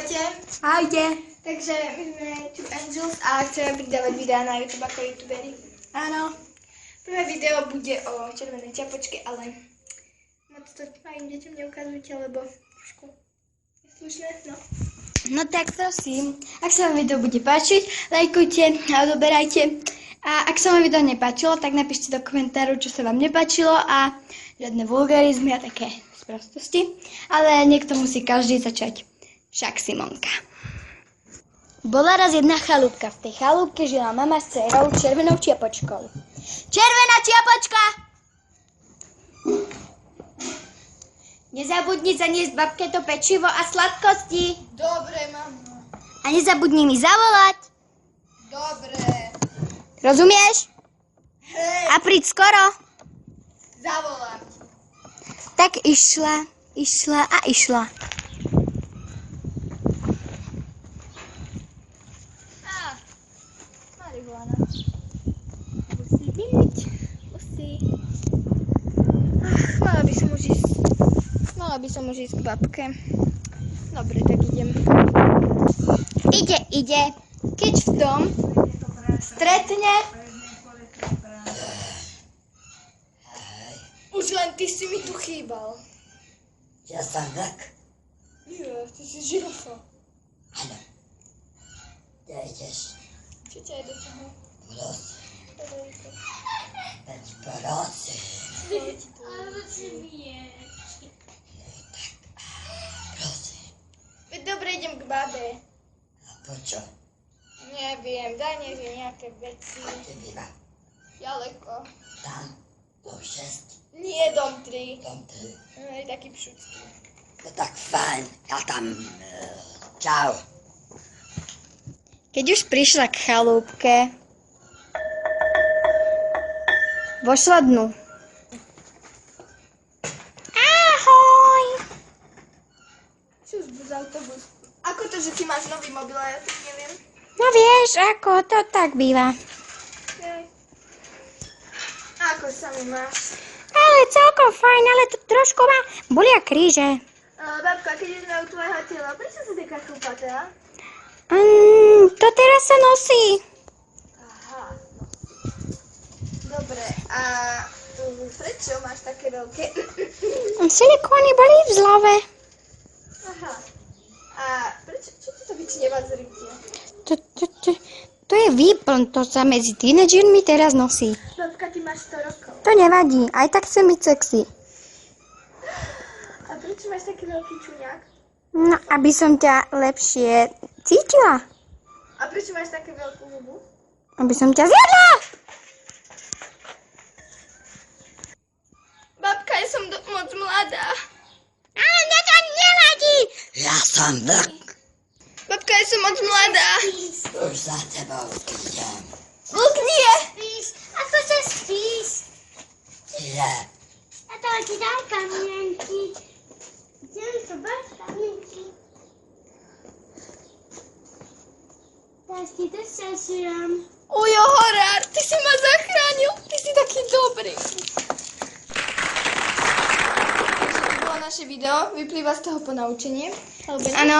Ahojte. Ahojte. Takže my sme Two Angels a chceme pridávať videá na YouTube ako youtuberi. Áno. Prvé video bude o červenej čiapočke, ale moc to mojim deťom neukazujte, lebo trošku je slušné, no. No tak prosím, ak sa vám video bude páčiť, lajkujte a odoberajte. A ak sa vám video nepáčilo, tak napíšte do komentáru, čo sa vám nepáčilo a žiadne vulgarizmy a také sprostosti. Ale niekto musí každý začať. Však Simonka. Bola raz jedna chalúbka. V tej chalúbke žila mama s dcerou červenou čiapočkou. Červená čiapočka! Nezabudni zaniesť babke to pečivo a sladkosti. Dobre, mama. A nezabudni mi zavolať. Dobre. Rozumieš? Hej, A príď skoro. zavolám. Tak išla a išla. Marihuana. Musí byť. Musí. Mala by som už ísť k babke. Dobre, tak idem. Ide. Keď v tom stretne... Už len ty si mi tu chýbal. Ja som vlk. Jo, ty si žirafa. Áno. Kde ideš? Čo ťa je do toho? Prosím. Dobre. Veď prosím. Prosím. Veď dobre, idem k babe. A po čo? Neviem, daj nejaké veci. Kde býva? Ďaleko. Tam? Dom 6? Nie, dom 3. Dom 3? Hej, taký pšucký. No tak fajn. Ja tam... Čau. Keď už prišla k chalúbke, vošla dnu. Ahoj! Čus, z autobus. Ako to, že ty máš nový mobil a ja tak neviem? No vieš, ako to tak býva. Hej. Ako sa mi máš? Ale celkom fajn, ale to trošku ma bolia kríže. Babka, keď ideme u tvojho tela, prečo si taká chlupatá? To teraz sa nosí. Aha. Dobre, a prečo máš také veľké? Silikóny boli v zlave. Aha. A prečo, čo ti to vyčnieva z ryti? To je výplň, to sa medzi tínedžermi teraz nosí. Babka, ty máš 100 rokov. To nevadí, aj tak chcem byť sexy. A prečo máš taký veľký čuňák? No, aby som ťa lepšie cítila. A prečo máš také veľkú hubu? Aby som ťa zjedla. Babka, ja som moc mladá. Ale mne to nevadí. Ja som vlk. Babka, ja som moc mladá. Už za tebou idem. Vlk nie. Spíš, ako sa spíš? Ile? A to ti dám kamienky. Chcem to bať kamienky. Teraz ti to šašujem. Ujo, horár, ty si ma zachránil. Ty si taký dobrý. To bolo naše video, vyplýva z toho ponaučenie. Áno,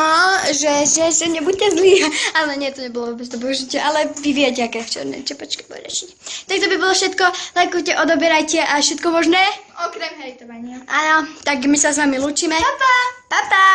že nebuďte zlí, ale nie, to nebolo vôbec to použitie, ale vy viete, aké v černej čepačke bude rešiť. Tak to by bolo všetko, lajkujte, odoberajte a všetko možné. Okrem hejtovania. Áno, tak my sa s vami lúčime. Pa, pa.